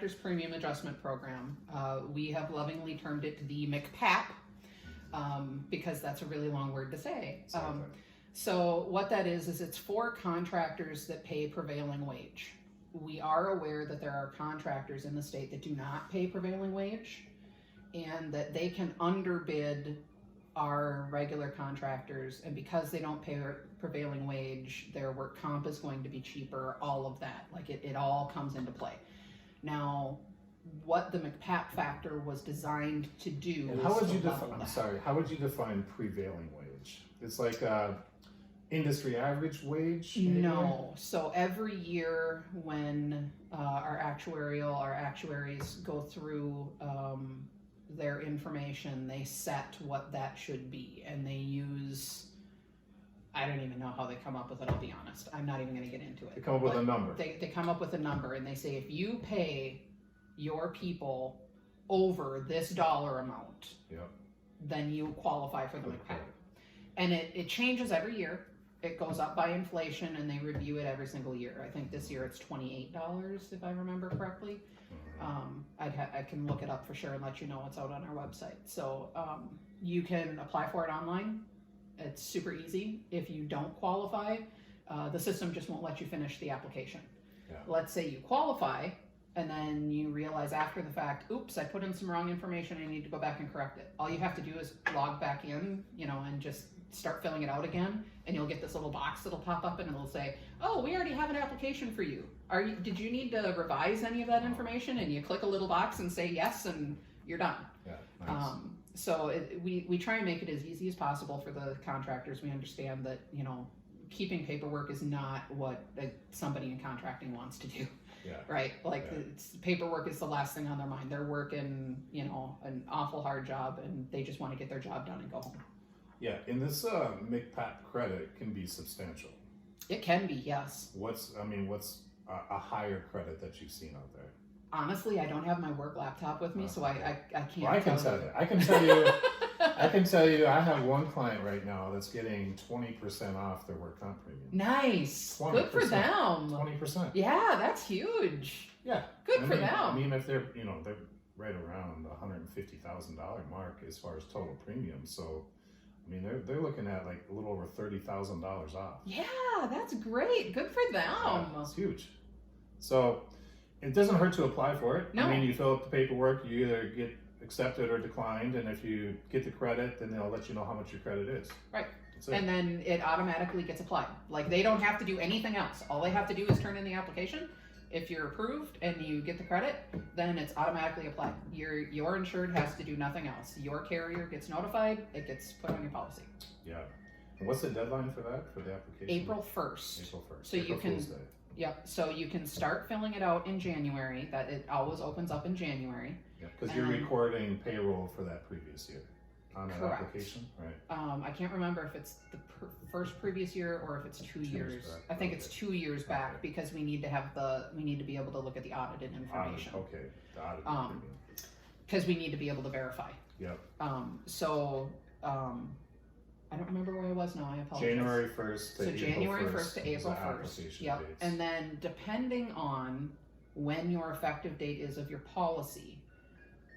Contractors Premium Adjustment Program. We have lovingly termed it the MCPAP, because that's a really long word to say. So what that is it's for contractors that pay prevailing wage. We are aware that there are contractors in the state that do not pay prevailing wage, and that they can underbid our regular contractors, and because they don't pay prevailing wage, their work comp is going to be cheaper, all of that. Like it all comes into play. Now, what the MCPAP factor was designed to do and is how would to you level define, that. how would you define prevailing wage? It's like industry average wage? Maybe? No. So every year when our actuaries go through their information, they set what that should be, and they use, I don't even know how they come up with it, I'll be honest. I'm not even going to get into it. They come up with a number. They come up with a number, and they say if you pay your people over this dollar amount, then you qualify for the MCPAP. And it changes every year. It goes up by inflation, and they review it every single year. I think this year it's $28, if I remember correctly. I can look it up for sure and let you know what's out on our website. So you can apply for it online. It's super easy. If you don't qualify, the system just won't let you finish the application. Let's say you qualify, and then you realize after the fact, oops, I put in some wrong information, I need to go back and correct it. All you have to do is log back in, and just start filling it out again, and you'll get this little box that'll pop up, and it'll say, oh, we already have an application for you. Did you need to revise any of that information? And you click a little box and say yes, and you're done. Nice. So we try and make it as easy as possible for the contractors. We understand that, keeping paperwork is not what somebody in contracting wants to do. Right? Paperwork is the last thing on their mind. They're working, an awful hard job, and they just want to get their job done and go home. Yeah, and this MCPAP credit can be substantial. It can be, yes. What's a higher credit that you've seen out there? Honestly, I don't have my work laptop with me, so I can't. Well, I can tell you. I can tell you. I have one client right now that's getting 20% off their work comp premium. Nice. 20%. Good for them. 20%. Yeah, that's huge. Yeah. Good for them. I mean, if they're they're right around the $150,000 mark as far as total premium, so. I mean, they're looking at like a little over $30,000 off. Yeah, that's great. Good for them. Yeah, it's huge. So it doesn't hurt to apply for it. No. I mean, you fill out the paperwork, you either get accepted or declined, and if you get the credit, then they'll let you know how much your credit is. Right. That's it. And then it automatically gets applied. Like, they don't have to do anything else. All they have to do is turn in the application. If you're approved and you get the credit, then it's automatically applied. Your insured has to do nothing else. Your carrier gets notified, it gets put on your policy. Yeah. And what's the deadline for that, for the application? April 1st. April 1st. So you can, yep. So you can start filling it out in January. That it always opens up in January. Yeah, because you're recording payroll for that previous year on that application, right? I can't remember if it's the first previous year or if it's 2 years. I think it's 2 years back, because we need to be able to look at the audited information. Okay, the audited premium. Because we need to be able to verify. Yep. I don't remember where I was now. I apologize. January 1st to April 1st. So January 1st to April 1st. Yep. Dates. And then depending on when your effective date is of your policy,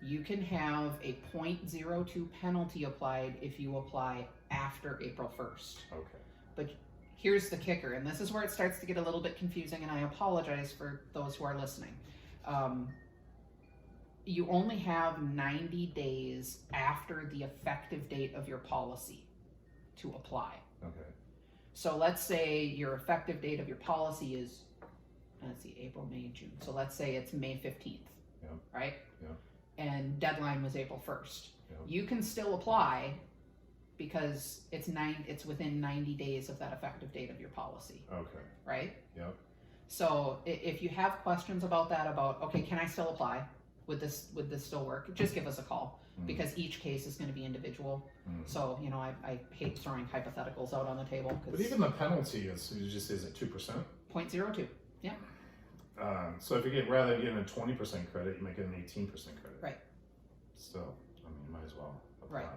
you can have a 0.02 penalty applied if you apply after April 1st. Okay. But here's the kicker, and this is where it starts to get a little bit confusing, and I apologize for those who are listening. You only have 90 days after the effective date of your policy to apply. Okay. So let's say your effective date of your policy is, let's see, April, May, June. So let's say it's May 15th, right? Yeah. And deadline was April 1st. Yep. You can still apply because it's within 90 days of that effective date of your policy. Okay. Right? Yep. So if you have questions about that, okay, can I still apply? Would this still work? Just give us a call, because each case is going to be individual. So, I hate throwing hypotheticals out on the table. But even the penalty is it 2%? 0.02. Yeah. So if you rather than getting a 20% credit, you might get an 18% credit. Right. Still, I mean, you might as well apply. Right.